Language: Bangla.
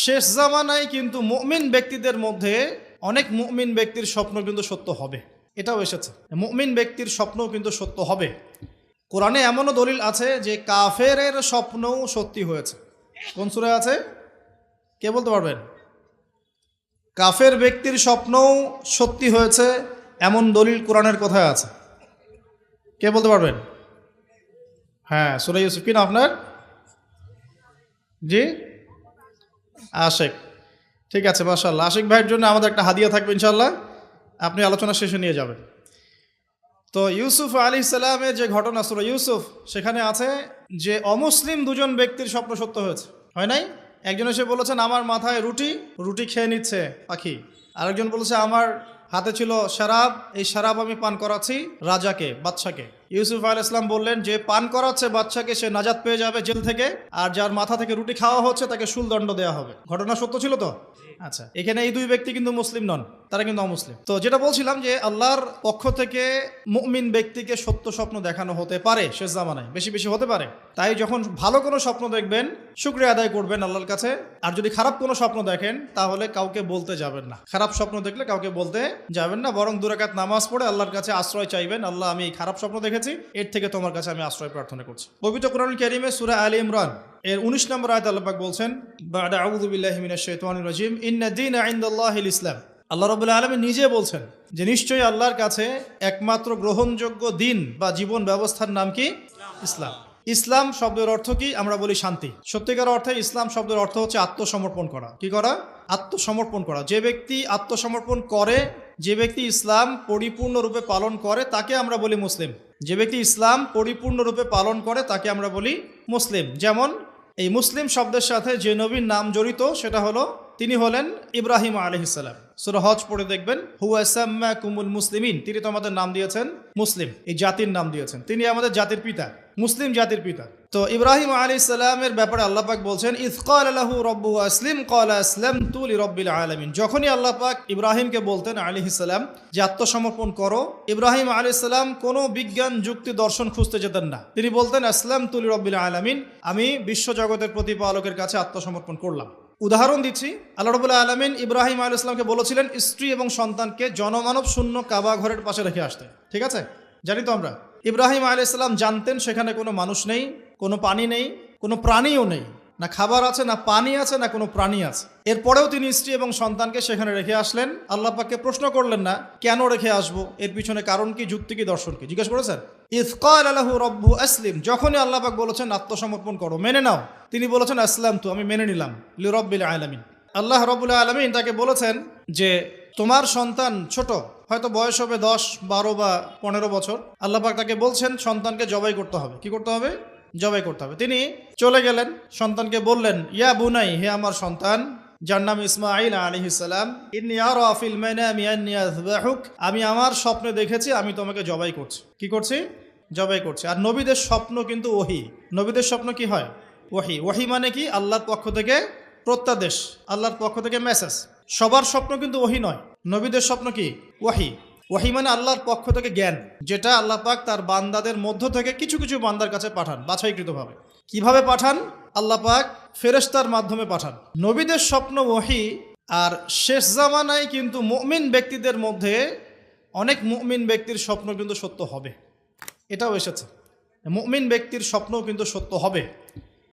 শেষ জামানায় কিন্তু মুমিন ব্যক্তিদের মধ্যে অনেক মুমিন ব্যক্তির স্বপ্ন কিন্তু সত্য হবে, এটাও এসেছে। মুমিন ব্যক্তির স্বপ্নও কিন্তু সত্য হবে। কোরআনে এমনও দলিল আছে যে কাফেরের স্বপ্নও সত্যি হয়েছে। কোন সূরায় আছে কে বলতে পারবেন? কাফের ব্যক্তির স্বপ্নও সত্যি হয়েছে এমন দলিল কোরআনের কোথায় আছে? কে বলতে পারবেন? হ্যাঁ, সূরা ইউসুফ। কি না আপনার? জি, আশিক। ঠিক আছে, মাশাআল্লাহ। আশিক ভাইয়ের জন্য আমাদের একটা হাদিয়া থাকবে ইনশাআল্লাহ, আপনি আলোচনা শেষে নিয়ে যাবেন। তো ইউসুফ আলাইহিস সালামের যে ঘটনা সূরা ইউসুফ, সেখানে আছে যে অমুসলিম দুজন ব্যক্তির স্বপ্ন সত্য হয়েছে, হয় নাই? একজন এসে বলেছেন আমার মাথায় রুটি, রুটি খেয়ে নিচ্ছে পাখি। আরেকজন বলেছে আমার হাতে ছিল শরাব, এই শরাব আমি পান করাচ্ছি রাজাকে, বাদশাকে। ইউসুফ আলাইহিস সালাম বললেন যে পান করাচ্ছে বাদশাকে সে নাজাত পেয়ে যাবে জেল থেকে, আর যার মাথা থেকে রুটি খাওয়া হচ্ছে তাকে শুলদণ্ড দেওয়া হবে। ঘটনা সত্য ছিল তো? আচ্ছা, এখানে এই দুই ব্যক্তি কিন্তু মুসলিম নন, তারা কিন্তু অমুসলিম। তো যেটা বলছিলাম যে আল্লাহর পক্ষ থেকে মুমিন ব্যক্তিকে সত্য স্বপ্ন দেখানো হতে পারে শেষ জামানায়, বেশি বেশি হতে পারে। তাই যখন ভালো কোনো স্বপ্ন দেখবেন শুকরিয়া আদায় করবেন আল্লাহর কাছে। আর যদি খারাপ কোনো স্বপ্ন দেখেন তাহলে কাউকে বলতে যাবেন না। খারাপ স্বপ্ন দেখলে কাউকে বলতে যাবেন না, বরং 2 রাকাত নামাজ পড়ে আল্লাহর কাছে আশ্রয় চাইবেন। আল্লাহ, আমি এই খারাপ স্বপ্ন দেখেছি, এর থেকে তোমার কাছে আমি আশ্রয় প্রার্থনা করছি। পবিত্র কোরআনুল কারীমে সূরা আলে ইমরান এর 19 নম্বর আয়াতে আল্লাহ পাক বলছেন, বা'দা আউযু বিল্লাহি মিনাশ শাইতানির রাজীম, ইন্না দীনা ইনদাল্লাহিল ইসলাম। আল্লাহ রাব্বুল আলামিন নিজে বলছেন যে নিশ্চয়ই আল্লাহর কাছে একমাত্র গ্রহণযোগ্য দিন বা জীবন ব্যবস্থার নাম কি? ইসলাম। ইসলাম শব্দের অর্থ কি? আমরা বলি শান্তি। সত্যিকার অর্থে ইসলাম শব্দের অর্থ হচ্ছে আত্মসমর্পণ করা। কি করা? আত্মসমর্পণ করা। যে ব্যক্তি আত্মসমর্পণ করে, যে ব্যক্তি ইসলাম পরিপূর্ণরূপে পালন করে, তাকে আমরা বলি মুসলিম। যে ব্যক্তি ইসলাম পরিপূর্ণরূপে পালন করে তাকে আমরা বলি মুসলিম। যেমন এই মুসলিম শব্দের সাথে যে নবীর নাম জড়িত সেটা হলো, তিনি হলেন ইব্রাহিম আলাইহিস সালাম। সূরা হজ পড়ে দেখবেন, হুয়া সাম্মাকুমুল মুসলিমিন, তিনি তো আমাদের নাম দিয়েছেন মুসলিম, এই জাতির নাম দিয়েছেন। তিনি আমাদের জাতির পিতা, মুসলিম জাতির পিতা। তো ইব্রাহিম আলাইহিস সালামের ব্যাপারে আল্লাহ পাক বলছেন, ইয ক্বালা লাহু রাব্বুহু আসলিম ক্বালা আসলামতু লিরাব্বিল আলামিন। যখনই আল্লাহ পাক ইব্রাহিমকে বলতেন আলাইহিস সালাম যে আত্মসমর্পণ করো, ইব্রাহিম আলাইহিস সালাম কোনো বিজ্ঞান যুক্তি দর্শন খুঁজতে যেতেন না। তিনি বলতেন আসলামতু লিরাব্বিল আলামিন, আমি বিশ্বজগতের প্রতিপালকের কাছে আত্মসমর্পণ করলাম। উদাহরণ দিচ্ছি, আল্লাহ রাব্বুল আলামিন ইব্রাহিম আলাইহিস সালামকে বলেছিলেন স্ত্রী এবং সন্তানকে জনমানব শূন্য কাবা ঘরের পাশে রেখে আসতে। ঠিক আছে, জানি তো আমরা। ইব্রাহিম আলাইহিস সালাম জানতেন সেখানে কোনো মানুষ নেই, কোনো পানি নেই, কোনো প্রাণীও নেই, না খাবার আছে, না পানি আছে, না কোনো প্রাণী আছে। এরপরেও তিনি স্ত্রী এবং সন্তানকে সেখানে রেখে আসলেন। আল্লাহ পাককে প্রশ্ন করলেন না কেন রেখে আসবো, এর পিছনে কারণ কি, যুক্তি কি, দর্শন কি, জিজ্ঞেস করেছেন? ইয ক্বালা লাহু রাব্বুহু আসলিম, যখনই আল্লাহ পাক বলেছেন আত্মসমর্পণ করো, মেনে নাও, তিনি বলেছেন আসলামতু, আমি মেনে নিলাম, লিরাব্বিল আলামিন। আল্লাহ রাব্বুল আলামিন তাকে বলেছেন যে তোমার সন্তান ছোট, হয়তো বয়স হবে 10, 12 বা 15 বছর। আল্লাহ পাক তাকে বলছেন সন্তানকে জবাই করতে হবে। কি করতে হবে? জবাই করতে হবে। তিনি চলে গেলেন, সন্তানকে বললেন, ইয়া বুনাই, হে আমার সন্তান, যার নাম ইসমাঈল আলাইহিস সালাম, ইন্নী আরা ফিল মানামি আন্নী আযবাহুক, আমি আমার স্বপ্নে দেখেছি আমি তোমাকে জবাই করছি। কি করছি? জবাই করছি। আর নবীদের স্বপ্ন কিন্তু ওহী। নবীদের স্বপ্ন কি হয়? ওহী। ওহী মানে কি? আল্লাহর পক্ষ থেকে প্রত্যাদেশ, আল্লাহর পক্ষ থেকে মেসেজ। সবার স্বপ্ন কিন্তু ওহী নয়। নবীদের স্বপ্ন কি? ওহী। ওহী মানে আল্লাহর পক্ষ থেকে জ্ঞান, যেটা আল্লাহ পাক তার বান্দাদের মধ্য থেকে কিছু কিছু বান্দার কাছে পাঠান বাছাইকৃতভাবে। কিভাবে পাঠান? আল্লাহ পাক ফেরেশতার মাধ্যমে পাঠান। নবীদের স্বপ্ন ওহী। আর শেষ জামানায় কিন্তু মুমিন ব্যক্তিদের মধ্যে অনেক মুমিন ব্যক্তির স্বপ্ন কিন্তু সত্য হবে, এটাও এসেছে। মুমিন ব্যক্তির স্বপ্নও কিন্তু সত্য হবে।